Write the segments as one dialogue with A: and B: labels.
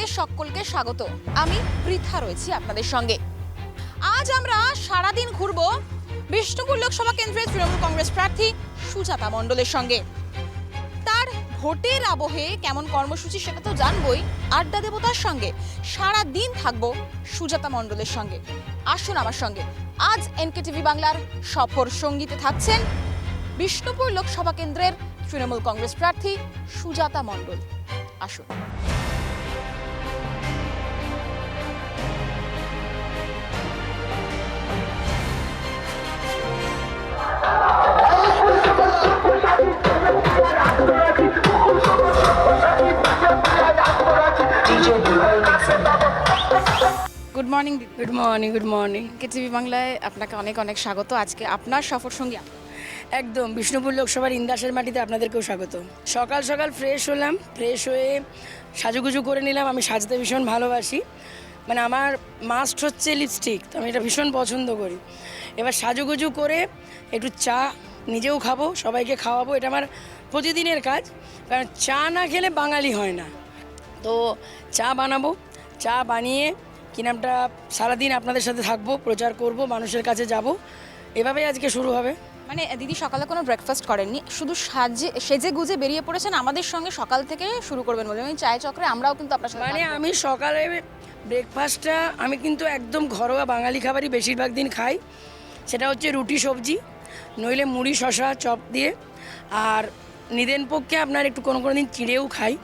A: আপনাদের সকলকে স্বাগত। আমি পৃথা রয়েছি আপনাদের সঙ্গে। আজ আমরা সারাদিন ঘুরবো বিষ্ণুপুর লোকসভা কেন্দ্রের তৃণমূল কংগ্রেস প্রার্থী সুজাতা মণ্ডলের সঙ্গে। তার ভোটের আবহে কেমন কর্মসূচি সেটা তো জানবই, আড্ডা দেব তার সঙ্গে। সারাদিন থাকবো সুজাতা মণ্ডলের সঙ্গে। আসুন আমার সঙ্গে। আজ এনকেটিভি বাংলার সফর সঙ্গীতে থাকছেন বিষ্ণুপুর লোকসভা কেন্দ্রের তৃণমূল কংগ্রেস প্রার্থী সুজাতা মণ্ডল। আসুন। Good morning.
B: Good morning, good morning.
A: KTV বাংলায় আপনাকে অনেক অনেক স্বাগত। আজকে আপনার সফর সঙ্গী
B: একদম বিষ্ণুপুর লোকসভার ইন্দাসের মাটিতে আপনাদেরকেও স্বাগত। সকাল সকাল ফ্রেশ হলাম, ফ্রেশ হয়ে সাজুগুজু করে নিলাম। আমি সাজতে ভীষণ ভালোবাসি, মানে আমার মাস্ট হচ্ছে লিপস্টিক, তো আমি এটা ভীষণ পছন্দ করি। এবার সাজুগুজু করে একটু চা নিজেও খাবো, সবাইকে খাওয়াবো, এটা আমার প্রতিদিনের কাজ। কারণ চা না খেলে বাঙালি হয় না। তো চা বানাবো, চা বানিয়ে কি নামটা সারাদিন আপনাদের সাথে থাকবো, প্রচার করব, মানুষের কাছে যাব, এভাবেই আজকে শুরু হবে।
A: মানে দিদি সকালে কোনো ব্রেকফাস্ট করেননি, শুধু সেজে গুজে বেরিয়ে পড়েছেন আমাদের সঙ্গে সকাল থেকে শুরু করবেন বলে। ওই চায় চক্রে আমরাও কিন্তু আপনার সঙ্গে
B: মানে আমি সকালে ব্রেকফাস্টটা আমি কিন্তু একদম ঘরোয়া বাঙালি খাবারই বেশিরভাগ দিন খাই। সেটা হচ্ছে রুটি সবজি, নইলে মুড়ি শশা চপ দিয়ে, আর নিদেন পক্ষে আপনার একটু কোনো দিন চিড়েও খাই।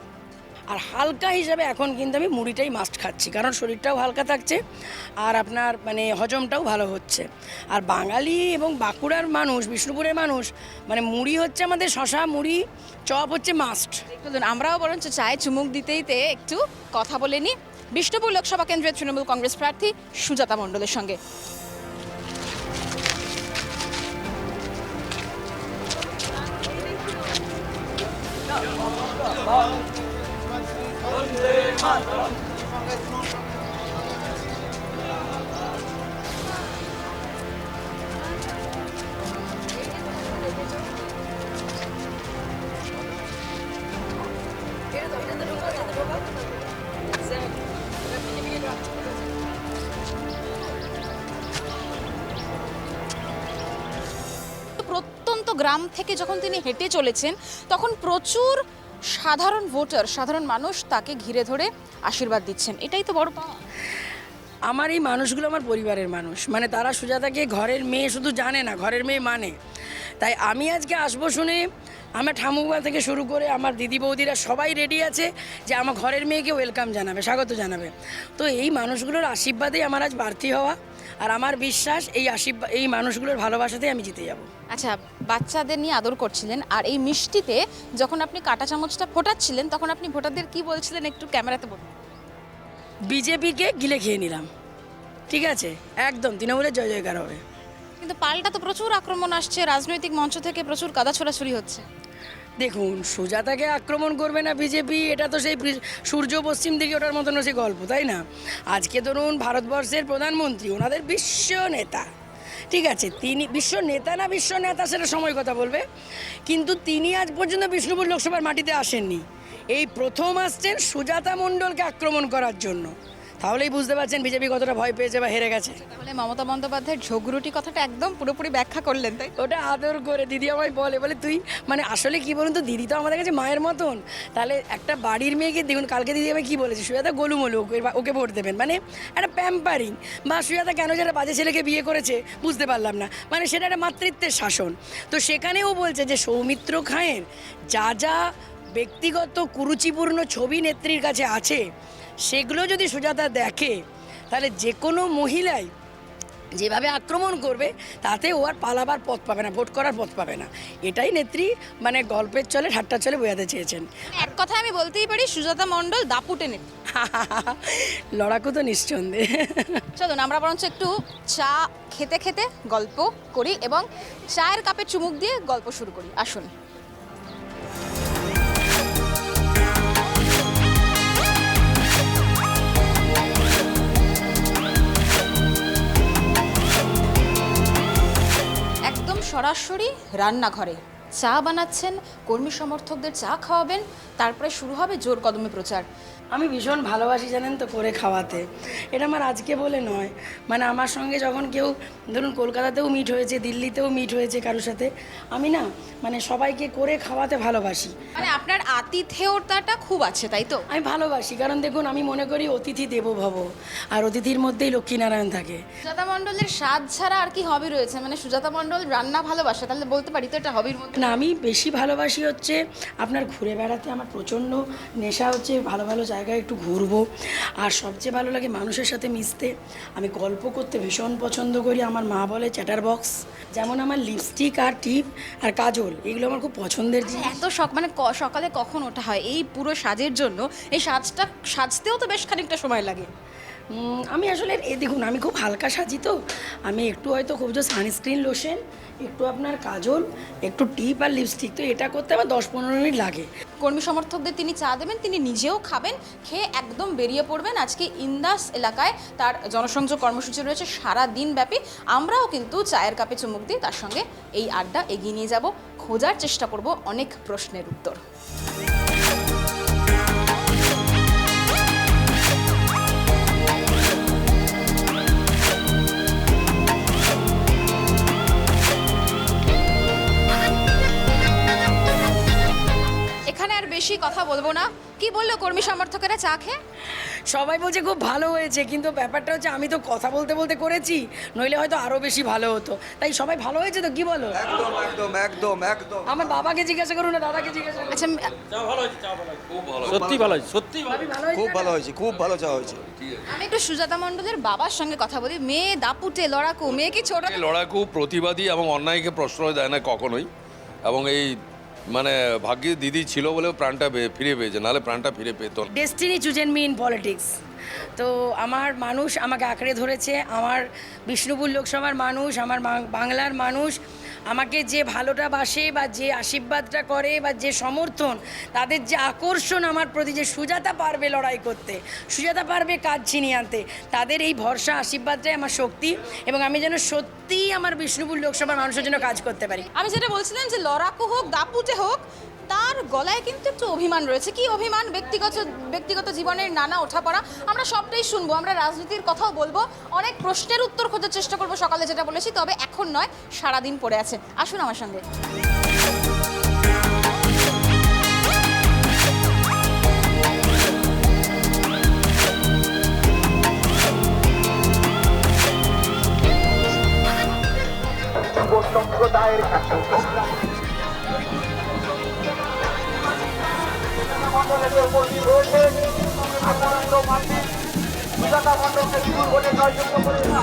B: আর হালকা হিসাবে এখন কিন্তু আমি মুড়িটাই মাস্ট খাচ্ছি, কারণ শরীরটাও হালকা থাকছে আর আপনার মানে হজমটাও ভালো হচ্ছে। আর বাঙালি এবং বাঁকুড়ার মানুষ, বিষ্ণুপুরের মানুষ, মানে মুড়ি হচ্ছে আমাদের, শশা মুড়ি চপ হচ্ছে মাস্ট।
A: আমরাও বরঞ্চ চায় চুমুক দিতেই একটু কথা বলে নিই বিষ্ণুপুর লোকসভা কেন্দ্রের তৃণমূল কংগ্রেস প্রার্থী সুজাতা মণ্ডলের সঙ্গে। প্রত্যন্ত গ্রাম থেকে যখন তিনি হেঁটে চলেছেন, তখন প্রচুর সাধারণ ভোটার, সাধারণ মানুষ তাকে ঘিরে ধরে আশীর্বাদ দিচ্ছেন। এটাই তো বড় পাওয়া।
B: আমার এই মানুষগুলো আমার পরিবারের মানুষ, মানে তারা সুজাতাকে ঘরের মেয়ে শুধু জানে না, ঘরের মেয়ে মানে। তাই আমি আজকে আসবো শুনে আমার ঠাকুমা থেকে শুরু করে আমার দিদি বৌদিরা সবাই রেডি আছে যে আমার ঘরের মেয়েকে ওয়েলকাম জানাবে, স্বাগত জানাবে। তো এই মানুষগুলোর আশীর্বাদেই আমার আজ প্রার্থী হওয়া, আর আমার বিশ্বাস এই মানুষগুলোর ভালোবাসাতেই আমি জিতে যাব।
A: আচ্ছা, বাচ্চাদের নিয়ে আদর করছিলেন, আর এই মিষ্টিতে যখন আপনি কাঁটা চামচটা ফোটাচ্ছিলেন, তখন আপনি ভোটারদের কি বলছিলেন একটু ক্যামেরাতে বলুন।
B: বিজেপিকে গিলে খেয়ে নিলাম, ঠিক আছে, একদম তৃণমূলের জয় জয়কার হবে।
A: কিন্তু পাল্টা তো প্রচুর আক্রমণ আসছে, রাজনৈতিক মঞ্চ থেকে প্রচুর কাদা ছোড়াছুড়ি হচ্ছে।
B: দেখুন, সুজাতাকে আক্রমণ করবে না বিজেপি, এটা তো সেই সূর্য পশ্চিম দিকে ওঠার মতন সেই গল্প, তাই না? আজকে ধরুন ভারতবর্ষের প্রধানমন্ত্রী, ওনাদের বিশ্ব নেতা, ঠিক আছে, তিনি বিশ্ব নেতা না বিশ্ব নেতা সেটা সময় কথা বলবে, কিন্তু তিনি আজ পর্যন্ত বিষ্ণুপুর লোকসভার মাটিতে আসেননি। এই প্রথম আসছেন সুজাতা মণ্ডলকে আক্রমণ করার জন্য। তাহলেই বুঝতে পারছেন বিজেপি কতটা ভয় পেয়েছে বা হেরে গেছে।
A: তাহলে মমতা বন্দ্যোপাধ্যায়ের ঝগড়ুটি কথাটা একদম পুরোপুরি ব্যাখ্যা করলেন, তাই?
B: ওটা আদর করে দিদি আমায় বলে তুই মানে আসলে কি বলুন তো, দিদি তো আমাদের কাছে মায়ের মতন। তাহলে একটা বাড়ির মেয়েকে দেখুন, কালকে দিদি আমায় কী বলেছে, সুজাতা গোলুমলু, ওকে ভোট দেবেন, মানে একটা প্যাম্পারিং। বা সুজাতা কেন যারা বাজে ছেলেকে বিয়ে করেছে বুঝতে পারলাম না, মানে সেটা একটা মাতৃত্বের শাসন। তো সেখানেও বলছে যে সৌমিত্র খাঁয়ের যা যা ব্যক্তিগত কুরুচিপূর্ণ ছবি নেত্রীর কাছে আছে, সেগুলো যদি সুজাতা দেখে, তাহলে যে কোনো মহিলাই যেভাবে আক্রমণ করবে তাতে ও আর পালাবার পথ পাবে না, ভোট করার পথ পাবে না। এটাই নেত্রী মানে গল্পের চলে, ঠাট্টার চলে বোঝাতে চেয়েছেন।
A: এক কথায় আমি বলতেই পারি সুজাতা মণ্ডল দাপুটে নেত্রী।
B: লড়াকু তো নিঃসন্দেহে।
A: চলুন আমরা বরঞ্চ একটু চা খেতে খেতে গল্প করি এবং চায়ের কাপে চুমুক দিয়ে গল্প শুরু করি। আসুন। সরাসরি রান্নাঘরে চা বানাচ্ছেন, কর্মী সমর্থকদের চা খাওয়াবেন, তারপরে শুরু হবে জোর কদমে প্রচার।
B: আমি ভীষণ ভালোবাসি জানেন তো করে খাওয়াতে। এটা আমার আজকে বলে নয়, মানে আমার সঙ্গে যখন কেউ ধরুন কলকাতাতেও মিট হয়েছে, দিল্লিতেও মিট হয়েছে কারোর সাথে, আমি না মানে সবাইকে করে খাওয়াতে ভালোবাসি।
A: মানে আপনার আতিথেয়তাটা খুব আছে, তাই তো?
B: আমি ভালোবাসি, কারণ দেখুন আমি মনে করি অতিথি দেবো ভব, আর অতিথির মধ্যেই লক্ষ্মীনারায়ণ থাকে।
A: সুজাতা মণ্ডলের স্বাদ ছাড়া আর কি হবি রয়েছে? মানে সুজাতা মণ্ডল রান্না ভালোবাসে, তাহলে বলতে পারি তো এটা হবির মধ্যে।
B: না, আমি বেশি ভালোবাসি হচ্ছে আপনার ঘুরে বেড়াতে। আমার প্রচণ্ড নেশা হচ্ছে ভালো ভালো জায়গায় একটু ঘুরবো, আর সবচেয়ে ভালো লাগে মানুষের সাথে মিশতে। আমি গল্প করতে ভীষণ পছন্দ করি। আমার মা বলে চ্যাটার বক্স। যেমন আমার লিপস্টিক আর টিপ আর কাজল, এগুলো আমার খুব পছন্দের জিনিস।
A: এত শখ, মানে সকালে কখন ওঠা হয় এই পুরো সাজের জন্য? এই সাজতেও তো বেশ খানিকটা সময় লাগে।
B: আমি আসলে দেখুন আমি খুব হালকা সাজি, তো আমি একটু হয়তো খুব যে সানস্ক্রিন লোশন, একটু আপনার কাজল, একটু টিপ আর লিপস্টিক, তো এটা করতে আমার 10-15 মিনিট লাগে।
A: কর্মী সমর্থকদের তিনি চা দেবেন, তিনি নিজেও খাবেন, খেয়ে একদম বেরিয়ে পড়বেন। আজকে ইন্দাস এলাকায় তার জনসংযোগ কর্মসূচি রয়েছে সারা দিন ব্যাপী। আমরাও কিন্তু চায়ের কাপে চুমুক দিই, তার সঙ্গে এই আড্ডা এগিয়ে নিয়ে যাব, খোঁজার চেষ্টা করব অনেক প্রশ্নের উত্তর। এখানে আর বেশি কথা বলবো না। কি বললো কর্মী সমর্থকেরা চা খেয়ে?
B: সবাই বলছে খুব ভালো হয়েছে, কিন্তু ব্যাপারটা হচ্ছে আমি তো কথা বলতে বলতে করেছি, নইলে হয়তো আরও বেশি ভালো হতো। তাই সবাই ভালো হয়েছে তো, কি বলো?
C: একদম একদম একদম একদম।
B: আমার বাবাকে জিজ্ঞাসা করুন না, দাদাকে জিজ্ঞাসা করুন।
A: আচ্ছা,
D: সত্যি ভালো হয়েছে, সত্যি
B: ভাবি ভালো হয়েছে?
C: খুব ভালো হয়েছে, খুব ভালো চা হয়েছে।
A: আমি একটু সুজাতা মণ্ডলের বাবার সঙ্গে কথা বলি। মেয়ে দাপুটে লড়াকু, মেয়ে কি ছোট?
D: লড়াকু, প্রতিবাদী এবং অন্যায়কে প্রশ্রয় দেয় না কখনোই। এবং এই মানে ভাগ্যে দিদি ছিল বলেও প্রাণটা ফিরে পেয়েছে, নাহলে প্রাণটা ফিরে পেত না।
B: Destiny chosen me in politics. তো আমার মানুষ আমাকে আঁকড়ে ধরেছে, আমার বিষ্ণুপুর লোকসভার মানুষ, আমার বাংলার মানুষ আমাকে যে ভালোটা বাসে বা যে আশীর্বাদটা করে বা যে সমর্থন, তাদের যে আকর্ষণ আমার প্রতি, যে সুজাতা পারবে লড়াই করতে, সুজাতা পারবে কাজ ছিনিয়ে আনতে, তাদের এই ভরসা আশীর্বাদটাই আমার শক্তি। এবং আমি যেন সত্যিই আমার বিষ্ণুপুর লোকসভার মানুষের জন্য কাজ করতে পারি।
A: আমি যেটা বলছিলাম যে লড়াকু হোক দাপুটে হোক, তার গলায় কিন্তু একটু অভিমান রয়েছে। কি অভিমান? ব্যক্তিগত জীবনের নানা ওঠাপড়া, আমরা সবটাই শুনবো। আমরা রাজনীতির কথাও বলবো, অনেক প্রশ্নের উত্তর খোঁজার চেষ্টা করবো সকালে যেটা বলেছি। তবে এখন নয়, সারাদিন পড়ে আছে। আসুন আমার সঙ্গে।
E: সম্প্রদায়ের কাছে মন্ডলের উপস্থিত রয়েছে আনন্দ মান্ডি সুজাতা মন্ডলকে বিপুল ভোটে জয়যুক্ত করে না।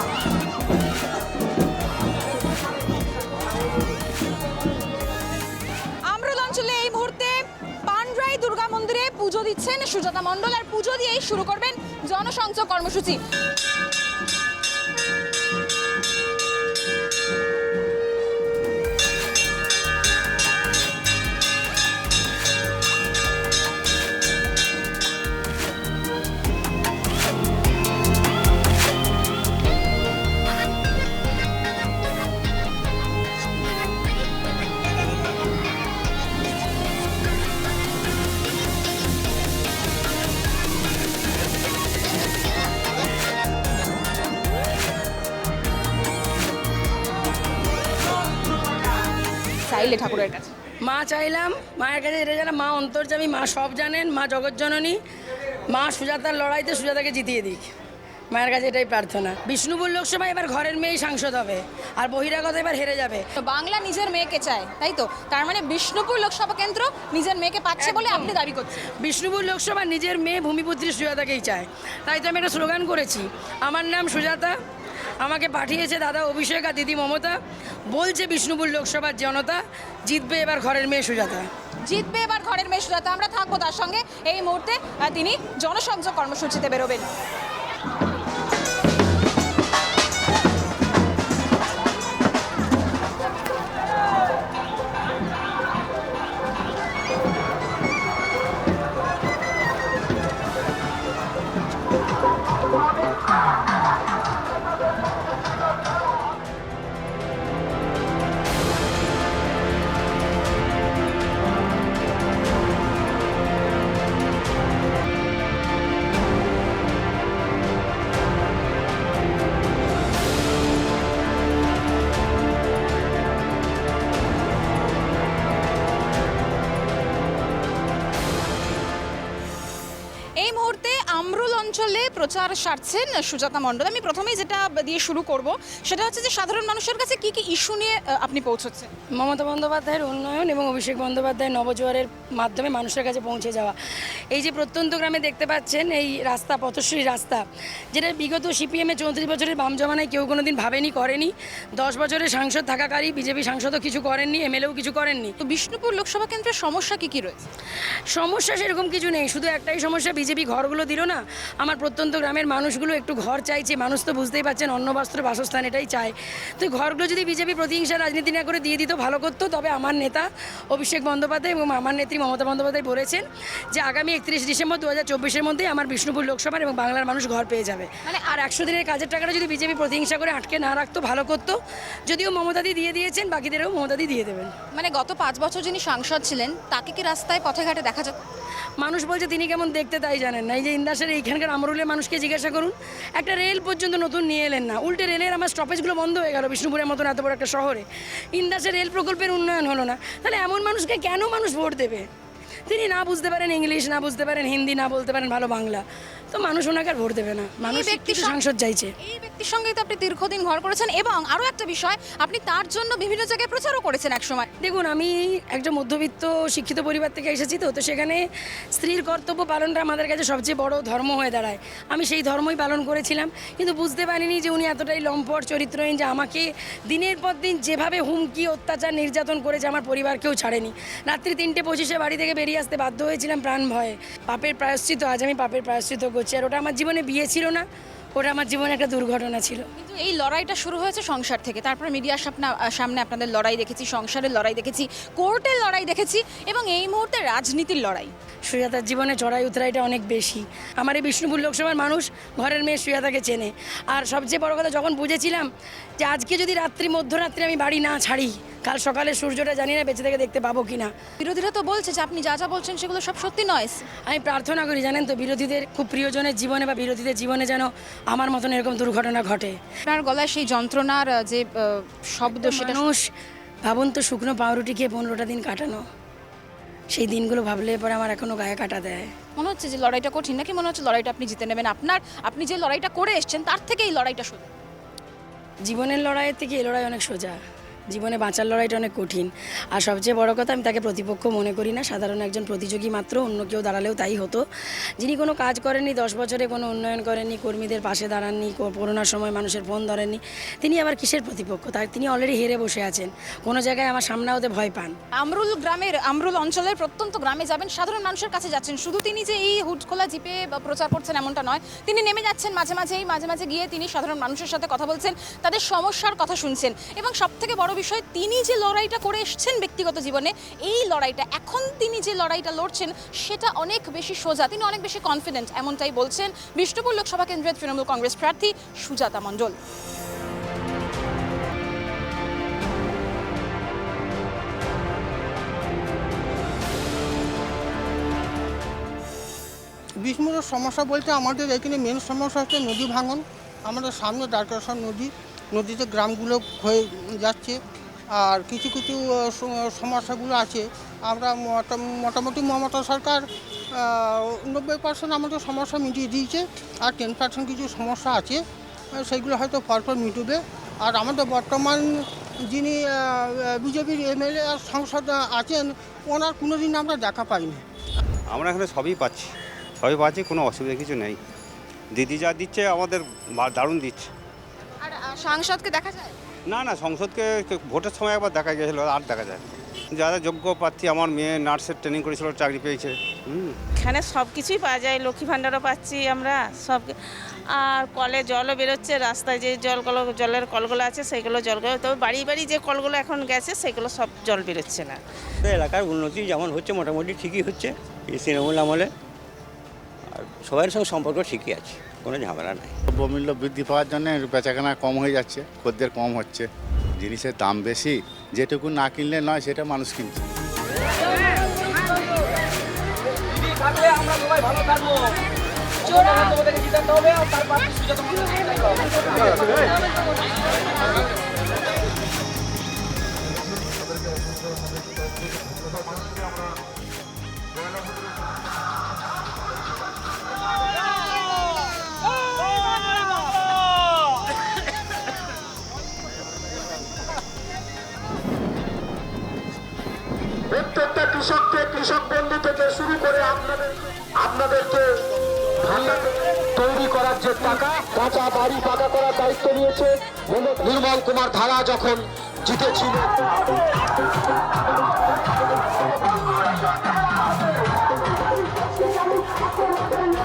A: আমরুল অঞ্চলে এই মুহূর্তে পানরাই দুর্গা মন্দিরে পুজো দিচ্ছেন সুজাতা মণ্ডল, আর পুজো দিয়েই শুরু করবেন জনসংযোগ কর্মসূচি। চাইলে ঠাকুরের কাছে
B: মা চাইলাম, মায়ের কাছে এটা জানা, মা অন্তর্যামী, মা সব জানেন, মা জগৎজননী, মা সুজাতার লড়াইতে সুজাতাকে জিতিয়ে দিক। মায়ের কাছে এটাই প্রার্থনা। বিষ্ণুপুর লোকসভা এবার ঘরের মেয়েই সাংসদ হবে, আর বহিরাগত এবার হেরে যাবে।
A: তো বাংলা নিজের মেয়েকে চায়, তাই তো? তার মানে বিষ্ণুপুর লোকসভা কেন্দ্র নিজের মেয়েকে পাচ্ছে বলে আপনি দাবি করছেন?
B: বিষ্ণুপুর লোকসভা নিজের মেয়ে ভূমিপুত্রী সুজাতাকেই চায়। তাই তো আমি একটা স্লোগান করেছি, আমার নাম সুজাতা, আমাকে পাঠিয়েছে দাদা অভিষেক আর দিদি মমতা, বলছে বিষ্ণুপুর লোকসভার জনতা জিতবে এবার ঘরের মেয়ে সুজাতা।
A: জিতবে এবার ঘরের মেয়ে সুজাতা। আমরা থাকবো তার সঙ্গে। এই মুহূর্তে তিনি জনসংযোগ কর্মসূচিতে বেরোবেন। অঞ্চলে প্রচার সারছেন সুজাতা মণ্ডল। আমি প্রথমেই যেটা দিয়ে শুরু করব সেটা হচ্ছে যে সাধারণ মানুষের কাছে কি কি ইস্যু নিয়ে আপনি পৌঁছচ্ছেন?
B: মমতা বন্দ্যোপাধ্যায়ের উন্নয়ন এবং অভিষেক বন্দ্যোপাধ্যায়ের নবজোয়ারের মাধ্যমে মানুষের কাছে পৌঁছে যাওয়া। এই যে প্রত্যন্ত গ্রামে দেখতে পাচ্ছেন এই রাস্তা, পথশ্রী রাস্তা, যেটা বিগত সিপিএমে 34 বছরের বাম জমানায় কেউ কোনো দিন ভাবেনি, করেনি। 10 বছরের সাংসদ থাকাকারী বিজেপি সাংসদও কিছু করেননি, এমএলএও কিছু করেননি।
A: তো বিষ্ণুপুর লোকসভা কেন্দ্রের সমস্যা কি কি রয়েছে?
B: সমস্যা সেরকম কিছু নেই, শুধু একটাই সমস্যা, বিজেপি ঘরগুলো দিল না। আমার প্রত্যন্ত গ্রামের মানুষগুলো একটু ঘর চাইছে, মানুষ তো বুঝতেই পারছেন অন্ন বস্ত্র বাসস্থান এটাই চায়। তো ঘরগুলো যদি বিজেপি প্রতিহিংসা রাজনীতি না করে দিয়ে দিত ভালো করতো। তবে আমার নেতা অভিষেক বন্দ্যোপাধ্যায় এবং আমার নেত্রী মমতা বন্দ্যোপাধ্যায় বলেছেন যে আগামী 31 ডিসেম্বর 2024-এর মধ্যেই আমার বিষ্ণুপুর লোকসভার এবং বাংলার মানুষ ঘর পেয়ে যাবে। মানে আর 100 দিনের কাজের টাকাটা যদি বিজেপি প্রতিহিংসা করে আটকে না রাখতো ভালো করতো। যদিও মমতাদি দিয়ে দিয়েছেন, বাকিদেরও মমতাদি দিয়ে দেবেন।
A: মানে গত 5 বছর যিনি সাংসদ ছিলেন তাকে কি রাস্তায় পথে ঘাটে দেখা যেত?
B: মানুষ বলছে তিনি কেমন দেখতে তাই জানেন না। এই যে ইন্দাসের এইখানকার আমরুলের মানুষকে জিজ্ঞাসা করুন, একটা রেল পর্যন্ত নতুন নিয়ে এলেন না, উল্টে রেলের আমার স্টপেজগুলো বন্ধ হয়ে গেল বিষ্ণুপুরের মতন এত বড় একটা শহরে। ইন্দাসের রেল প্রকল্পের উন্নয়ন হলো না। তাহলে এমন মানুষকে কেন মানুষ ভোট দেবে? তিনি না বুঝতে পারেন ইংলিশ, না বুঝতে পারেন হিন্দি, না বলতে পারেন ভালো বাংলা, তো মানুষ ওনাকে আর ভোট দেবে না। মানুষ ব্যক্তি সাংসদ চাইছে।
A: এই ব্যক্তির সঙ্গেই তো আপনি দীর্ঘদিন ঘর করেছেন এবং আরও একটা বিষয়, আপনি তার জন্য বিভিন্ন জায়গায় প্রচারও করেছেন একসময়।
B: দেখুন, আমি একজন মধ্যবিত্ত শিক্ষিত পরিবার থেকে এসেছি, তো সেখানে স্ত্রীর কর্তব্য পালনটা আমাদের কাছে সবচেয়ে বড় ধর্ম হয়ে দাঁড়ায়। আমি সেই ধর্মই পালন করেছিলাম, কিন্তু বুঝতে পারিনি যে উনি এতটাই লম্পট চরিত্রহীন যে আমাকে দিনের পর দিন যেভাবে হুমকি, অত্যাচার, নির্যাতন করেছে আমার পরিবারকেও ছাড়েনি। রাত্রি 3:25 বাড়ি থেকে বেরিয়ে আসতে বাধ্য হয়েছিলাম প্রাণ ভয়ে। পাপের প্রায়শ্চিত, আজ আমি পাপের প্রায়শ্চিত করছি। আর ওটা আমার জীবনে বিয়ে ছিল না, ওটা আমার জীবনে একটা দুর্ঘটনা ছিল।
A: কিন্তু এই লড়াইটা শুরু হয়েছে সংসার থেকে, তারপরে মিডিয়ার সামনে আপনাদের লড়াই দেখেছি, সংসারের লড়াই দেখেছি, কোর্টের লড়াই দেখেছি এবং এই মুহূর্তে রাজনীতির লড়াই।
B: সুজাতার জীবনে চড়াই উতরাইটা অনেক বেশি। আমার এই বিষ্ণুপুর লোকসভার মানুষ ঘরের মেয়ে সুজাতাকে চেনে। আর সবচেয়ে বড় কথা, যখন বুঝেছিলাম যে আজকে যদি মধ্যরাত্রি আমি বাড়ি না ছাড়ি, কাল সকালে সূর্যটা জানি না বেঁচে থেকে দেখতে পাবো কিনা।
A: বিরোধীরা তো বলছে যে আপনি যা যা বলছেন সেগুলো সব সত্যি নয়।
B: আমি প্রার্থনা করি জানেন তো, বিরোধীদের খুব প্রিয়জনের জীবনে বা বিরোধীদের জীবনে যেন আমার মতন এরকম দুর্ঘটনা ঘটে।
A: আপনার গলায় সেই যন্ত্রণার যে শব্দ, সেটা
B: মানুষ ভাবুন তো, শুকনো পাউরুটি খেয়ে 15টা দিন কাটানো, সেই দিনগুলো ভাবলে পরে আমার এখনো গায়ে কাটা দেয়।
A: মনে হচ্ছে যে লড়াইটা কঠিন, নাকি মনে হচ্ছে লড়াইটা আপনি জিতে নেবেন? আপনি যে লড়াইটা করে এসেছেন তার থেকে এই লড়াইটা সোজা?
B: জীবনের লড়াইয়ের থেকে এই লড়াই অনেক সোজা। জীবনে বাঁচার লড়াইটা অনেক কঠিন। আর সবচেয়ে বড় কথা, আমি তাকে প্রতিপক্ষ মনে করি না, সাধারণ একজন প্রতিযোগী মাত্র। অন্য কেউ দাঁড়ালেও তাই হতো। যিনি কোনো কাজ করেননি, 10 বছরে কোনো উন্নয়ন করেননি, কর্মীদের পাশে দাঁড়াননি, করোনার সময় মানুষের ফোন ধরেননি, তিনি আবার কিসের প্রতিপক্ষ? তিনি অলরেডি হেরে বসে আছেন। কোনো জায়গায় আমার সামনে হতে ভয় পান।
A: আমরুল অঞ্চলের প্রত্যন্ত গ্রামে যাবেন, সাধারণ মানুষের কাছে যাচ্ছেন। শুধু তিনি যে এই হুডখোলা জিপে প্রচার করছেন এমনটা নয়, তিনি নেমে যাচ্ছেন মাঝে মাঝে গিয়ে তিনি সাধারণ মানুষের সাথে কথা বলছেন, তাদের সমস্যার কথা শুনছেন। এবং সবথেকে বড় বিষয়, তিনি যে লড়াইটা করে এসেছেন ব্যক্তিগত জীবনে, এই লড়াইটা এখন তিনি যে লড়াইটা লড়ছেন সেটা অনেক বেশি সোজা, তিনি অনেক বেশি কনফিডেন্ট, এমনটাই বলছেন বিষ্ণুপুর লোকসভা কেন্দ্রের তৃণমূল কংগ্রেস প্রার্থী সুজাতা মণ্ডল।
F: বিষ্ণুপুরের সমস্যা বলতে আমাদের এখানে মেন সমস্যা হচ্ছে নদী ভাঙন। আমাদের সামনে দ্বারকেশ্বর নদীতে গ্রামগুলো হয়ে যাচ্ছে। আর কিছু সমস্যাগুলো আছে। আমরা মোটামুটি মমতা সরকার 90% আমাদের সমস্যা মিটিয়ে দিয়েছে, আর 10% কিছু সমস্যা আছে, সেইগুলো হয়তো পরপর মিটবে। আর আমাদের বর্তমান যিনি বিজেপির এমএলএ আর সাংসদ আছেন, ওনার কোনো দিন আমরা দেখা পাইনি।
G: আমরা এখানে সবই পাচ্ছি, কোনো অসুবিধা কিছু নেই। দিদি যা দিচ্ছে আমাদের দারুণ দিচ্ছে।
A: আর সাংসদকে দেখা যায়
G: না, সংসদকে ভোটের সময় একবার দেখা গেছিল, আর দেখা যায়। যারা যোগ্য প্রার্থী, আমার মেয়ে নার্সের ট্রেনিং করেছিল, চাকরি পেয়েছে।
H: এখানে সব কিছুই পাওয়া যায়, লক্ষ্মী ভাণ্ডারও পাচ্ছি আমরা সব। আর কলে জলও বেরোচ্ছে, রাস্তায় যে জলের কলগুলো আছে সেইগুলো জলগুলো, তবে বাড়ি যে কলগুলো এখন গেছে সেগুলো সব জল বেরোচ্ছে না।
I: এলাকার উন্নতি যেমন হচ্ছে মোটামুটি ঠিকই হচ্ছে এই তৃণমূল আমলে। আর সবার সঙ্গে সম্পর্ক ঠিকই আছে, কোনো ঝামেলা নাই।
J: দ্রব্যমূল্য বৃদ্ধি পাওয়ার জন্য বেচাকেনা কম হয়ে যাচ্ছে, খদ্দের কম হচ্ছে, জিনিসের দাম বেশি, যেটুকু না কিনলে নয় সেটা মানুষ কিনছে।
E: আমরা সবাই ভালো থাকবো। তোমাদেরকে জিতাতে হবে, আর তার পাশে সুজাতা মণ্ডল। কৃষক বন্ধু থেকে শুরু করে আপনাদেরকে তৈরি করার যে টাকা, কাঁচা বাড়ি পাকা করার দায়িত্ব নিয়েছে নির্মল কুমার ধারা যখন জিতেছিল।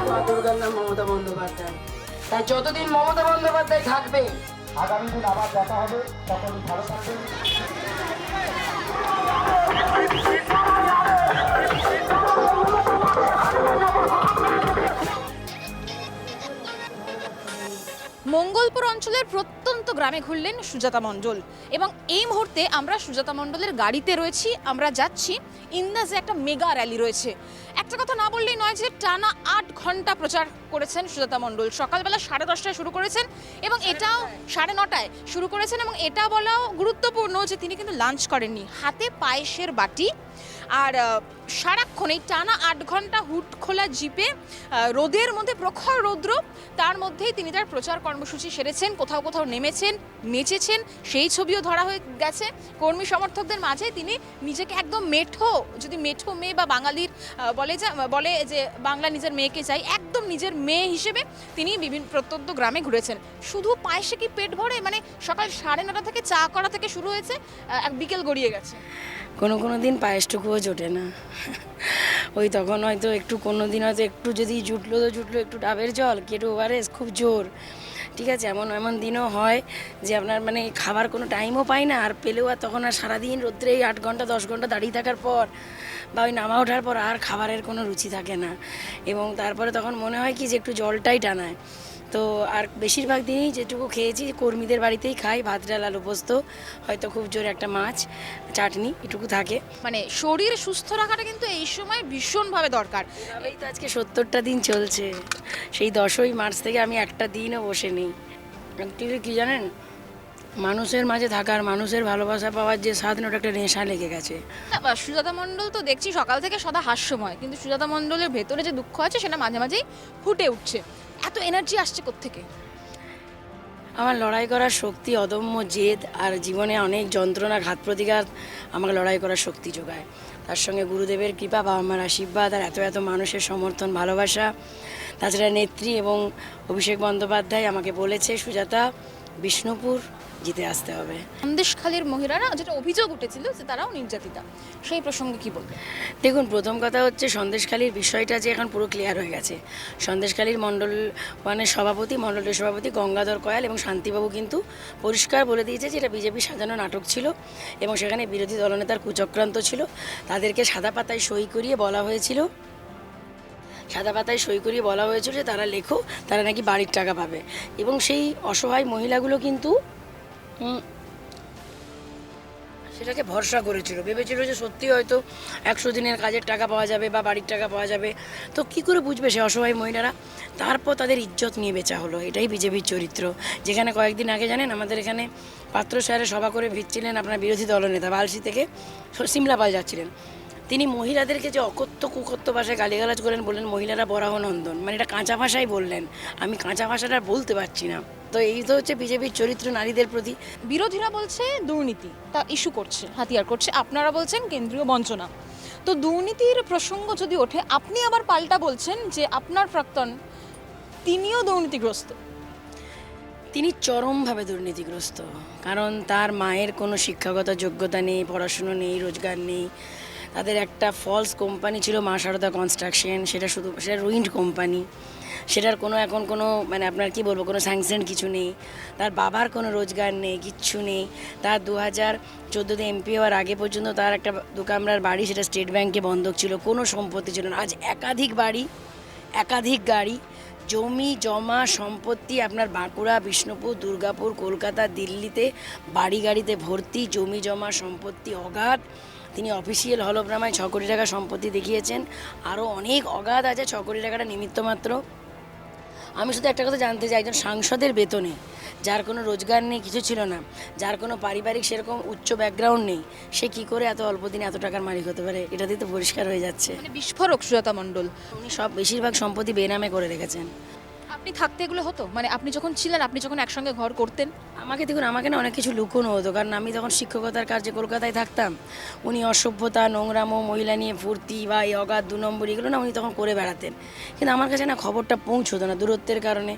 B: মা দুর্গার নাম মমতা বন্দ্যোপাধ্যায়, তাই যতদিন মমতা বন্দ্যোপাধ্যায় থাকবে
E: আগামী দিন আবার দেখা হবে, সকলেই ভালো থাকবেন।
A: মঙ্গলপুর অঞ্চলের প্রত্যন্ত গ্রামে ঘুরলেন সুজাতা মণ্ডল এবং এই মুহূর্তে আমরা সুজাতা মণ্ডলের গাড়িতে রয়েছি। আমরা যাচ্ছি ইন্দাজে একটা মেগা র্যালি রয়েছে। একটা কথা না বললেই নয় যে টানা 8 ঘন্টা প্রচার করেছেন সুজাতা মণ্ডল। সকালবেলা 10:30টায় শুরু করেছেন এবং এটাও 9:30টায় শুরু করেছেন এবং এটা বলাও গুরুত্বপূর্ণ যে তিনি কিন্তু লাঞ্চ করেননি, হাতে পায়েসের বাটি আর সারাক্ষণ এই টানা 8 ঘন্টা হুড খোলা জিপে রোদের মধ্যে, প্রখর রৌদ্র, তার মধ্যেই তিনি তার প্রচার কর্মসূচি সেরেছেন। কোথাও কোথাও নেমেছেন, নেচেছেন, সেই ছবিও ধরা হয়ে গেছে কর্মী সমর্থকদের মাঝে। তিনি নিজেকে একদম মেঠো, যদি মেঠো মেয়ে বা বাঙালির বলে যে বাংলা নিজের মেয়েকে চাই, একদম নিজের মেয়ে হিসেবে তিনি বিভিন্ন প্রত্যন্ত গ্রামে ঘুরেছেন। শুধু পায়েসে কি পেট ভরে? মানে সকাল 9:30 থেকে চা করা থেকে শুরু হয়েছে, বিকেল গড়িয়ে গেছে।
B: কোনো দিন পায়েসটুকুও জোটে না। ওই তখন হয়তো একটু কোনো দিন হয়তো একটু যদি জুটলো একটু ডাবের জল, কেটে ওআরএস, খুব জোর, ঠিক আছে। এমন দিনও হয় যে আপনার মানে খাবার কোনো টাইমও পাই না, আর পেলেও আর তখন আর সারাদিন রোদ্রে 8 ঘন্টা 10 ঘন্টা দাঁড়িয়ে থাকার পর বা ওই নামা ওঠার পর আর খাবারের কোনো রুচি থাকে না এবং তারপরে তখন মনে হয় কি যে একটু জলটাই টানায়। তো আর বেশিরভাগ দিনই যেটুকু খেয়েছি কর্মীদের বাড়িতেই খাই, ভাত ডাল আলু পোস্ত, হয়তো খুব জোরে একটা মাছ চাটনি, এটুকু থাকে।
A: মানে শরীর সুস্থ রাখাটা কিন্তু এই সময় ভীষণভাবে দরকার।
B: এই তো আজকে 70টা দিন চলছে, সেই 10ই মার্চ থেকে আমি একটা দিনও বসে নেই। অ্যাকচুয়ালি কী জানেন, মানুষের মাঝে থাকার, মানুষের ভালোবাসা পাওয়ার যে স্বাদ, ওটা একটা নেশা লেগে গেছে।
A: সুজাতা মণ্ডল তো দেখছি সকাল থেকে সদা হাস্যময়, কিন্তু সুজাতা মণ্ডলের ভেতরে যে দুঃখ আছে সেটা মাঝে মাঝেই ফুটে উঠছে। এত এনার্জি আসছে কোত্থেকে?
B: আমার লড়াই করার শক্তি, অদম্য জেদ আর জীবনে অনেক যন্ত্রণা, ঘাত প্রতিঘাত আমাকে লড়াই করার শক্তি যোগায়। তার সঙ্গে গুরুদেবের কৃপা, বাবা মার আশীর্বাদ আর এত মানুষের সমর্থন, ভালোবাসা। তাছাড়া নেত্রী এবং অভিষেক বন্দ্যোপাধ্যায় আমাকে বলেছে, সুজাতা, বিষ্ণুপুর জিতে আসতে হবে।
A: সন্দেশখালীর মহিলারা যেটা অভিযোগ উঠেছিল যে তারাও নির্যাতিতা, সেই প্রসঙ্গে কি বলবেন?
B: দেখুন, প্রথম কথা হচ্ছে সন্দেশখালীর বিষয়টা যে এখন পুরো ক্লিয়ার হয়ে গেছে। সন্দেশখালীর মণ্ডলের সভাপতি গঙ্গাধর কয়াল এবং শান্তিবাবু কিন্তু পরিষ্কার বলে দিয়েছে যে এটা বিজেপি সাজানো নাটক ছিল এবং সেখানে বিরোধী দলনেতার কুচক্রান্ত ছিল। তাদেরকে সাদা পাতায় সই করিয়ে বলা হয়েছিল যে তারা লেখো, তারা নাকি বাড়ির টাকা পাবে এবং সেই অসহায় মহিলাগুলো কিন্তু সেটাকে ভরসা করেছিল, ভেবেছিল যে সত্যি হয়তো 100 দিনের কাজের টাকা পাওয়া যাবে বা বাড়ির টাকা পাওয়া যাবে। তো কী করে বুঝবে সে অসহায় মহিলারা? তারপর তাদের ইজ্জত নিয়ে বেচা হলো। এটাই বিজেপির চরিত্র। যেখানে কয়েকদিন আগে জানেন আমাদের এখানে পাত্র শহরে সভা করে ভিড়ছিলেন আপনার বিরোধী দলনেতা, বালসি থেকে সিমলাপাল যাচ্ছিলেন। তিনি মহিলাদেরকে যে অকথ্য কুকথ্য ভাষায় গালিগালাজ করেন, বললেন মহিলারা বরাহনন্দন, মানে এটা কাঁচা ভাষায় বললেন। আমি কাঁচা ভাষাটা বলতে পারছি না। তো এই তো হচ্ছে বিজেপির চরিত্র নারীদের প্রতি।
A: বিরোধীরা বলছে দুর্নীতি, তা ইস্যু করছে, হাতিয়ার করছে। আপনারা বলছেন কেন্দ্রীয় বঞ্চনা। তো দুর্নীতির প্রসঙ্গ যদি ওঠে, আপনি আবার পাল্টা বলছেন যে আপনার প্রাক্তন তিনিও দুর্নীতিগ্রস্ত।
B: তিনি চরমভাবে দুর্নীতিগ্রস্ত, কারণ তার মায়ের কোনো শিক্ষাগত যোগ্যতা নেই, পড়াশুনো নেই, রোজগার নেই। তাদের একটা ফলস কোম্পানি ছিল মা সারদা কনস্ট্রাকশন, সেটা রুইন্ড কোম্পানি, সেটার এখন কোনো মানে আপনার কি বলবো, কোনো স্যাংশন কিছু নেই। তার বাবার কোনো রোজগার নেই, কিচ্ছু নেই। তার 2014-তে এমপি হওয়ার আগে পর্যন্ত তার একটা 2 কামরার বাড়ি, সেটা স্টেট ব্যাংকে বন্ধক ছিল, কোনো সম্পত্তি ছিল না। আজ একাধিক বাড়ি, একাধিক গাড়ি, জমি জমা সম্পত্তি আপনার বাঁকুড়া, বিষ্ণুপুর, দুর্গাপুর, কলকাতা, দিল্লিতে বাড়ি গাড়িতে ভর্তি, জমি জমা সম্পত্তি অগাধ। তিনি অফিসিয়াল হলফনামায় 6 কোটি টাকা সম্পত্তি দেখিয়েছেন। আরও অনেক অগাধ আছে, 6 কোটি টাকাটা নিমিত্ত মাত্র। আমি শুধু একটা কথা জানতে চাই, একজন সাংসদের বেতনে, যার কোনো রোজগার নেই, কিছু ছিল না, যার কোনো পারিবারিক সেরকম উচ্চ ব্যাকগ্রাউন্ড নেই, সে কি করে এত অল্প দিনে এত টাকার মালিক হতে পারে? এটা দিয়ে তো পরিষ্কার হয়ে যাচ্ছে
A: মানে বিস্ফোরক সুজাতা মণ্ডল।
B: উনি বেশিরভাগ সম্পত্তি বেনামে করে রেখেছেন।
A: আপনি আপনি থাকতে এগুলো হতো, মানে আপনি যখন ছিলেন, আপনি যখন একসঙ্গে ঘর করতেন?
B: আমাকে দেখুন, আমাকে না অনেক কিছু লুকোনো হতো, কারণ আমি তখন শিক্ষকতার কাজে কলকাতায় থাকতাম। উনি অসভ্যতা, নোংরামো, মহিলা নিয়ে ফুর্তি বা এই অগাধ 2 নম্বর এগুলো না উনি তখন করে বেড়াতেন, কিন্তু আমার কাছে না খবরটা পৌঁছতো না দূরত্বের কারণে।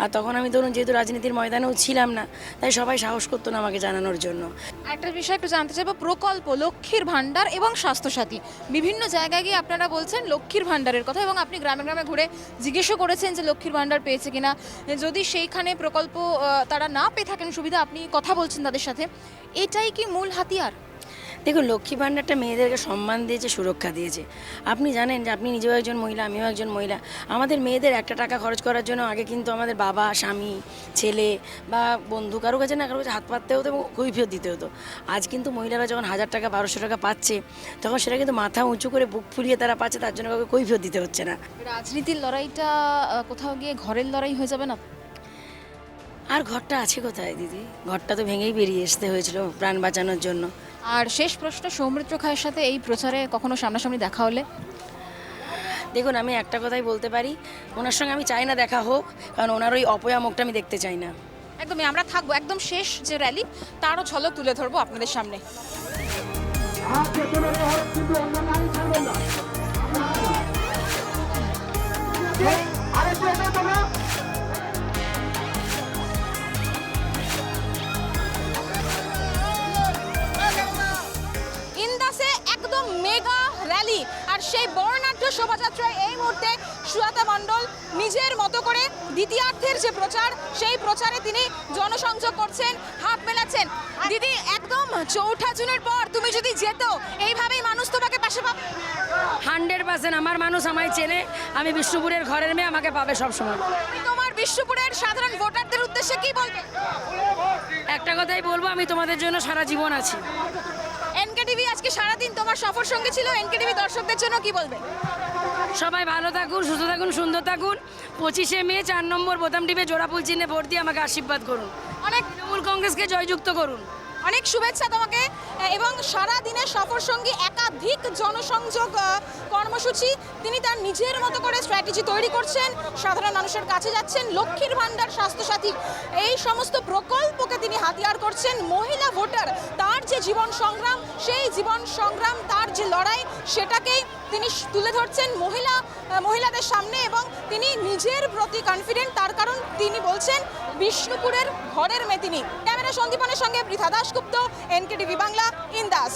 B: আর তখন আমি ধরুন যেহেতু রাজনীতির ময়দানেও ছিলাম না, তাই সবাই সাহস করতো না আমাকে জানানোর জন্য।
A: একটা বিষয় একটু জানতে চাইবো, প্রকল্প লক্ষ্মীর ভাণ্ডার এবং স্বাস্থ্যসাথী, বিভিন্ন জায়গায় গিয়ে আপনারা বলছেন লক্ষ্মীর ভাণ্ডারের কথা, এবং আপনি গ্রামে গ্রামে ঘুরে জিজ্ঞেসও করেছেন যে লক্ষ্মীর ভাণ্ডার পেয়েছে কিনা, যদি সেইখানে প্রকল্প তারা না পেয়ে থাকেন সুবিধা, আপনি কথা বলছেন তাদের সাথে, এটাই কি মূল হাতিয়ার?
B: দেখুন, লক্ষ্মী ভাণ্ডারটা মেয়েদেরকে সম্মান দিয়েছে, সুরক্ষা দিয়েছে। আপনি জানেন যে আপনি নিজেও একজন মহিলা, আমিও একজন মহিলা, আমাদের মেয়েদের একটা টাকা খরচ করার জন্য আগে কিন্তু আমাদের বাবা, স্বামী, ছেলে বা বন্ধু কারো কাছে না কারো কাছে হাত পাততে হতো এবং কৈফিয়ত দিতে হতো। আজ কিন্তু মহিলারা যখন 1000 টাকা 1200 টাকা পাচ্ছে, তখন সেটা কিন্তু মাথা উঁচু করে বুক ফুলিয়ে তারা পাচ্ছে, তার জন্য কাউকে কৈফিয়ত দিতে হচ্ছে না।
A: রাজনীতির লড়াইটা কোথাও গিয়ে ঘরের লড়াই হয়ে যাবে না?
B: আর ঘরটা আছে কোথায় দিদি? ঘরটা তো ভেঙেই বেরিয়ে আসতে হয়েছিল প্রাণ বাঁচানোর জন্য।
A: আর শেষ প্রশ্ন, সৌমিত্র খায়ের সাথে এই প্রচারে কখনো সামনাসামনি দেখা হলে?
B: দেখুন, আমি একটা কথাই বলতে পারি, ওনার সঙ্গে আমি চাই না দেখা হোক, কারণ ওনার ওই অপয়া মুখটা আমি দেখতে চাই না।
A: একদমই, আমরা থাকবো একদম শেষ যে র্যালি, তারও ঝলক তুলে ধরবো আপনাদের সামনে। ইন্দাসে একদম মেগা র্যালি, আর সেই বর্ণাঢ্য শোভাযাত্রায় এই মুহূর্তে সুজাতা মণ্ডল নিজের মতো করে দ্বিতীয়ার্ধের যে প্রচার, সেই প্রচারে তিনি জনসংযোগ করছেন, হাত মেলাচ্ছেন। দিদি, একদম 4 জুনের পর তুমি যদি যেত, এইভাবেই মানুষ তোমাকে পাশে পাবে?
B: 100% আমার মানুষ আমায় চেনে, আমি বিষ্ণুপুরের ঘরের মেয়ে, আমাকে পাবে সবসময়।
A: তোমার বিষ্ণুপুরের সাধারণ ভোটারদের উদ্দেশ্যে কি বলবে?
B: একটা কথাই বলবো, আমি তোমাদের জন্য সারা জীবন আছি।
A: এনকেটিভি আজকে সারাদিন তোমার সফর সঙ্গে ছিল, এনকেটিভি দর্শকদের জন্য কি বলবে?
B: সবাই ভালো থাকুন, সুস্থ থাকুন, সুন্দর থাকুন। 25শে মে 4 নম্বর বোতাম টিপে জোড়াফুল চিহ্নে ভোট দিয়ে আমাকে আশীর্বাদ করুন।
A: অনেক
B: তৃণমূল কংগ্রেসকে জয়যুক্ত করুন।
A: অনেক শুভেচ্ছা তোমাকে, এবং সারা দিনের সফর সঙ্গী, একাধিক জনসংযোগ কর্মসূচি, তিনি তার নিজের মতো করে স্ট্র্যাটেজি তৈরি করছেন, সাধারণ মানুষের কাছে যাচ্ছেন, লক্ষ্মীর ভাণ্ডার, স্বাস্থ্যসাথী, এই সমস্ত প্রকল্পকে তিনি হাতিয়ার করছেন। মহিলা ভোটার, তার যে জীবন সংগ্রাম, সেই জীবন সংগ্রাম, তার যে লড়াই, সেটাকেই তিনি তুলে ধরছেন মহিলাদের সামনে, এবং তিনি নিজের প্রতি কনফিডেন্ট, তার কারণ তিনি বলছেন বিষ্ণুপুরের ঘরের মেয়ে তিনি। ক্যামেরা সন্দীপনের সঙ্গে পৃথা দাশগুপ্ত, এনকেটিভি বাংলা, ইন্দাস।